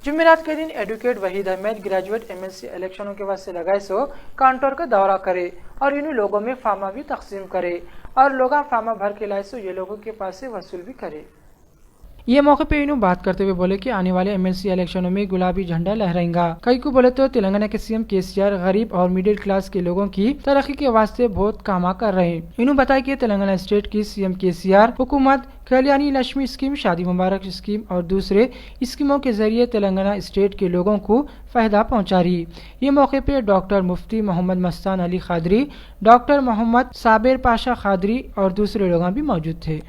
जुमेरात के दिन advocate Waheed Ahmed graduate MLC इलेक्शनों के वास्ते लगाए सो काउंटर का दौरा करे और इन लोगों में फार्मा भी तकसीम करे और लोग फार्मा भर के लाए सो ये लोगों के पास से वसूल भी करे। ये मौके पे इन्हों बात करते हुए बोले कि आने वाले एमएलसी इलेक्शनों में गुलाबी झंडा लहराएगा। कई को बोले तो तेलंगाना के सीएम केसीआर गरीब और मिडिल क्लास के लोगों की तरक्की के वास्ते बहुत काम कर रहे हैं। इन्हों बताया कि तेलंगाना स्टेट की सीएम केसीआर हुकूमत कल्याणी लक्ष्मी स्कीम, शादी मुबारक स्कीम और दूसरे स्कीमों के जरिए तेलंगाना स्टेट के लोगों को फायदा पहुंचा रही। ये मौके पे डॉक्टर मुफ्ती मोहम्मद मस्तान अली खादरी, डॉक्टर मोहम्मद साबिर पाशा खादरी और दूसरे लोग भी मौजूद थे।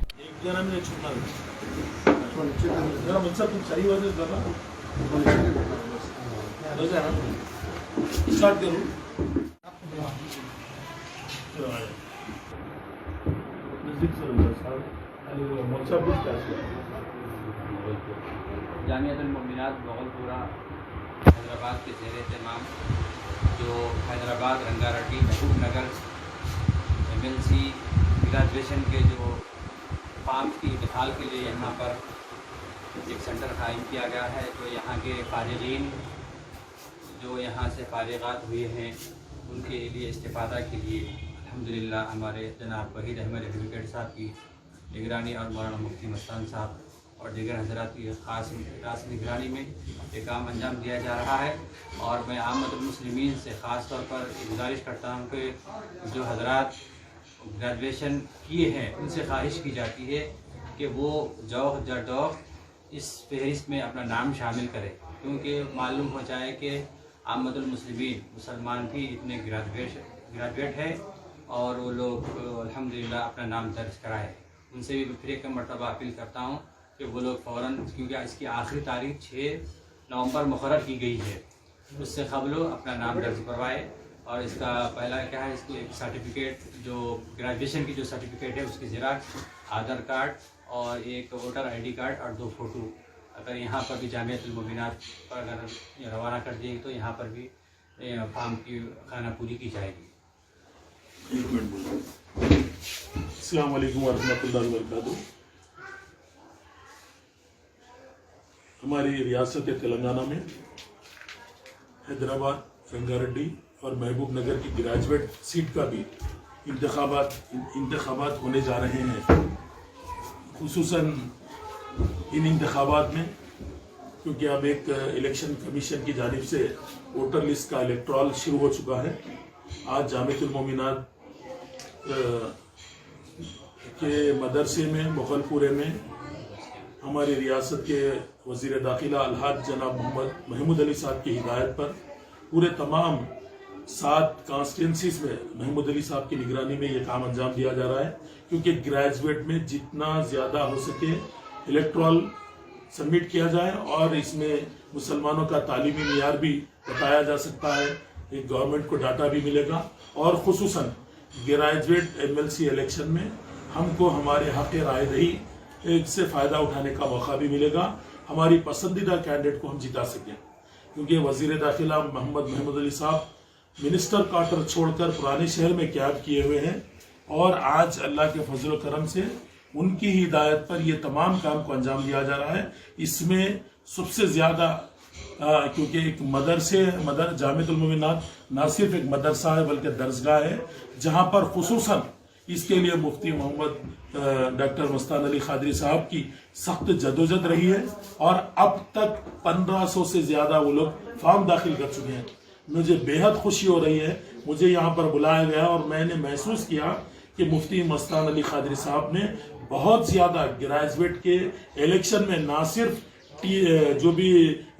जामियातुल मोमिनात बगलपुरा हैदराबाद के ज़ेरे तमाम जो हैदराबाद रंगारेड्डी महबूब नगर एमएलसी ग्रेजुएशन के जो फॉर्म की इंतकाल के लिए यहाँ पर एक सेंटर कायम किया गया है। तो यहाँ के फारिगीन जो यहाँ से फारिगात हुए हैं उनके लिए इस्तिफ़ादा के लिए अल्हम्दुलिल्लाह हमारे जनाब वहीद अहमद एडवोकेट साहब की निगरानी और मौलाना मुफ्ती मस्तान साहब और दीगर हज़रात की खास निगरानी में ये काम अंजाम दिया जा रहा है। और मैं आमतुल मुस्लिमीन से ख़ास तौर पर गुजारिश करता हूँ कि जो हज़रात ग्रेजुएशन किए हैं उनसे ख्वाहिश की जाती है कि वो जौक जरदौक इस फहरिस्त में अपना नाम शामिल करें, क्योंकि मालूम हो जाए कि आमतुल मुस्लिमीन मुसलमान भी इतने ग्रेजुएट है और वो लोग अल्हम्दुलिल्लाह अपना नाम दर्ज कराए। उनसे भी फिर एक मरतबा अपील करता हूँ कि वो लोग फ़ौरन, क्योंकि इसकी आखिरी तारीख 6 नवंबर मुकर्रर की गई है, उससे कबल अपना नाम दर्ज करवाए। और इसका पहला क्या है, इसको एक सर्टिफिकेट जो ग्रेजुएशन की जो सर्टिफिकेट है उसकी ज़ेरॉक्स, आधार कार्ड और एक वोटर आईडी कार्ड और 2 फ़ोटो अगर यहाँ पर भी जामियातुल मोमिनात पर अगर रवाना कर दिए तो यहाँ पर भी फार्म की खाना पूरी की जाएगी। अस्सलाम वालेकुम वरहमतुल्लाहि वबरकातुहू। हमारी रियासत तेलंगाना में हैदराबाद, रंगारेड्डी और महबूब नगर की ग्रेजुएट सीट का भी इंतखाबात होने जा रहे हैं। खुसूसन इन इंतखाबात में क्योंकि अब एक इलेक्शन कमीशन की जानिब से वोटर लिस्ट का इलेक्ट्रॉल शुरू हो चुका है। आज जामियातुल मोमिनात के मदरसे में बगलपुरे में हमारी रियासत के वज़ीर दाखिला अलहाज जनाब मोहम्मद महमूद अली साहब की हिदायत पर पूरे तमाम 7 कॉन्स्टिट्यूंसीज में महमूद अली साहब की निगरानी में ये काम अंजाम दिया जा रहा है, क्योंकि ग्रेजुएट में जितना ज़्यादा हो सके इलेक्ट्रॉल सबमिट किया जाए और इसमें मुसलमानों का तालीमी मियार भी बताया जा सकता है। एक गवर्नमेंट को डाटा भी मिलेगा और खुसूसन ग्रेजुएट एमएलसी इलेक्शन में हमको हमारे हक़ राय दही से फ़ायदा उठाने का मौका भी मिलेगा, हमारी पसंदीदा कैंडिडेट को हम जिता सकें। क्योंकि वज़ीर दाखिला मोहम्मद महमूद अली साहब मिनिस्टर क्वार्टर छोड़कर पुराने शहर में कैद किए हुए हैं और आज अल्लाह के फजल करम से उनकी हिदायत पर यह तमाम काम को अंजाम दिया जा रहा है। इसमें सबसे ज़्यादा क्योंकि एक जामियातुल मोमिनात ना सिर्फ एक मदरसा है बल्कि दरसगाह है, जहां पर खुसूसन इसके लिए मुफ्ती मोहम्मद डॉक्टर मस्तान अली खादरी साहब की सख्त जदोजहद रही है और अब तक 1500 से ज़्यादा वो लोग फॉर्म दाखिल कर चुके हैं। मुझे बेहद खुशी हो रही है, मुझे यहाँ पर बुलाया गया और मैंने महसूस किया कि मुफ्ती मस्तान अली खादरी साहब ने बहुत ज़्यादा ग्रेजुएट के इलेक्शन में ना सिर्फ जो भी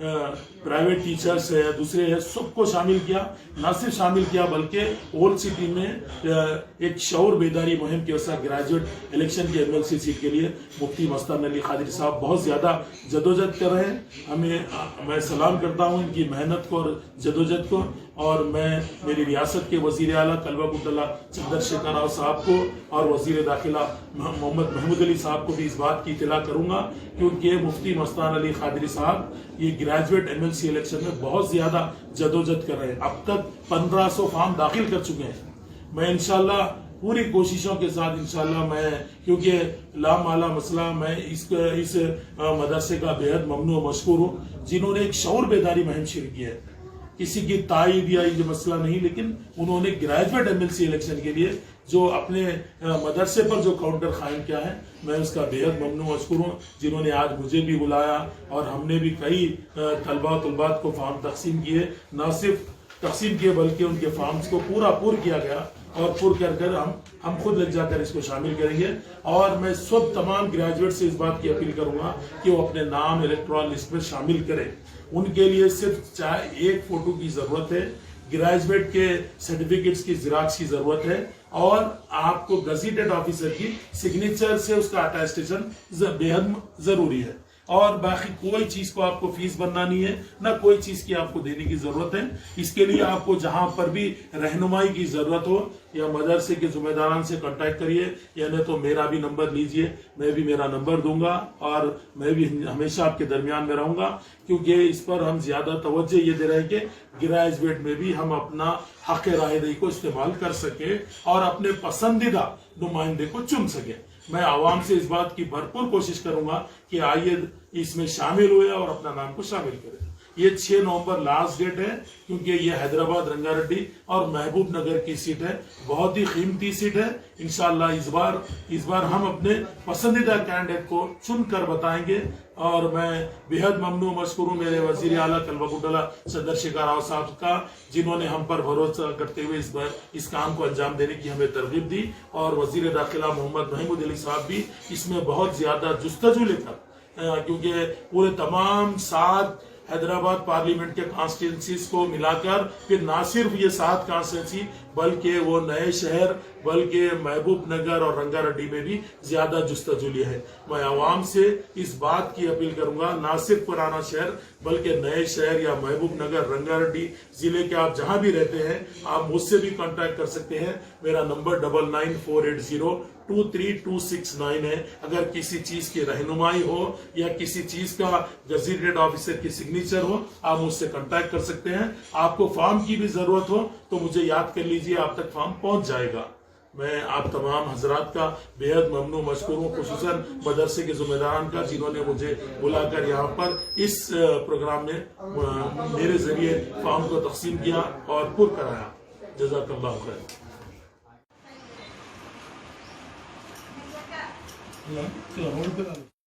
प्राइवेट टीचर्स है दूसरे है सबको शामिल किया, ना सिर्फ शामिल किया बल्कि ओल्ड सिटी में एक शऊर बेदारी मुहिम के साथ ग्रेजुएट इलेक्शन की एमएलसी सीट के लिए मुफ्ती मस्तान अली खादरी साहब बहुत ज़्यादा जदोजहद कर रहे हैं। मैं सलाम करता हूँ इनकी मेहनत को और जदोजहद को, और मैं मेरी रियासत के वज़ीर आला कलबकुल्ला चंद्रशेखर राव साहब को और वज़ीर दाखिला मोहम्मद महमूद अली साहब को भी इस बात की इत्तला करूँगा, क्योंकि मुफ्ती मस्तान अली खादरी साहब ये ग्रेजुएट एमएलसी इलेक्शन में बहुत ज़्यादा जदोजहद कर रहे हैं। अब तक 1500 फॉर्म दाखिल कर चुके हैं। मैं इंशाल्लाह पूरी कोशिशों के साथ इंशाल्लाह मैं, क्योंकि लामाला मसला, मैं इस मदरसे का बेहद ममनू मशकूर हूँ जिन्होंने एक शऊर बेदारी मुहिम शुरू की है। किसी की तायद या ये मसला नहीं, लेकिन उन्होंने ग्रेजुएट एमएलसी इलेक्शन के लिए जो अपने मदरसे पर जो काउंटर कायम किया है, मैं उसका बेहद ममनू मशकूर हूँ। जिन्होंने आज मुझे भी बुलाया और हमने भी कई तलबा तलबात को फॉर्म तकसीम किए, न सिर्फ तकसीम किए बल्कि उनके फॉर्म्स को पूरा किया गया और पुर कर हम खुद लग जाकर इसको शामिल करेंगे। और मैं सब तमाम ग्रेजुएट से इस बात की अपील करूंगा कि वो अपने नाम इलेक्टोरल लिस्ट में शामिल करें। उनके लिए सिर्फ चाहे एक फोटो की जरूरत है, ग्रेजुएट के सर्टिफिकेट्स की जिराक्स की जरूरत है और आपको गजीटेड ऑफिसर की सिग्नेचर से उसका अटेस्टेशन बेहद जरूरी है। और बाकी कोई चीज को आपको फीस भरना नहीं है, ना कोई चीज की आपको देने की जरूरत है। इसके लिए आपको जहां पर भी रहनुमाई की जरूरत हो या मदरसे के जिम्मेदारान से कांटेक्ट करिए, या नहीं तो मेरा भी नंबर लीजिए, मैं भी मेरा नंबर दूंगा और मैं भी हमेशा आपके दरमियान में रहूंगा। क्योंकि इस पर हम ज्यादा तवज्जो ये दे रहे हैं कि ग्रेजुएट में भी हम अपना हक रायदही को इस्तेमाल कर सके और अपने पसंदीदा नुमाइंदे को चुन सके। मैं आवाम से इस बात की भरपूर कोशिश करूंगा कि आइए इसमें शामिल हुए और अपना नाम को शामिल करें। ये 6 नवंबर लास्ट डेट है, क्योंकि ये हैदराबाद रंगारेड्डी और महबूब नगर की सीट है, बहुत ही कीमती सीट है। इंशाअल्लाह इस बार हम अपने पसंदीदा कैंडिडेट को चुनकर बताएंगे। और मैं बेहद ममनू मशकूर हूँ मेरे वजीर आला कलबकुंडला सदर शिकार राव साहब का, जिन्होंने हम पर भरोसा करते हुए इस काम को अंजाम देने की हमें तरगीब दी। और वजीर दाखिला मोहम्मद महमूद अली साहब भी इसमें बहुत ज्यादा जुस्तजू लेकर, क्योंकि पूरे तमाम 7 हैदराबाद पार्लियामेंट के कॉन्स्टिट्यूंसीज को मिलाकर फिर ना सिर्फ ये 7 कॉन्स्टिट्यूंसी बल्कि वो नए शहर बल्कि महबूब नगर और रंगारेड्डी में भी ज्यादा जुस्तजुली है। मैं आवाम से इस बात की अपील करूंगा, ना सिर्फ पुराना शहर बल्कि नए शहर या महबूब नगर रंगारेड्डी जिले के आप जहां भी रहते हैं, आप मुझसे भी कांटेक्ट कर सकते हैं। मेरा नंबर 9948023269 है। अगर किसी चीज की रहनुमाई हो या किसी चीज का गजीटेड ऑफिसर की सिग्नेचर हो, आप मुझसे कांटेक्ट कर सकते हैं। आपको फॉर्म की भी जरूरत हो तो मुझे याद कर लीजिए, आप तक फॉर्म पहुंच जाएगा। मैं आप तमाम हजरात का बेहद ममनू मशकूर हूँ, खुसूसन मदरसे के जिम्मेदारान का, जिन्होंने मुझे बुलाकर यहाँ पर इस प्रोग्राम में मेरे जरिए फॉर्म को तकसीम किया और पुर कराया। जज़ाकल्लाहु खैर।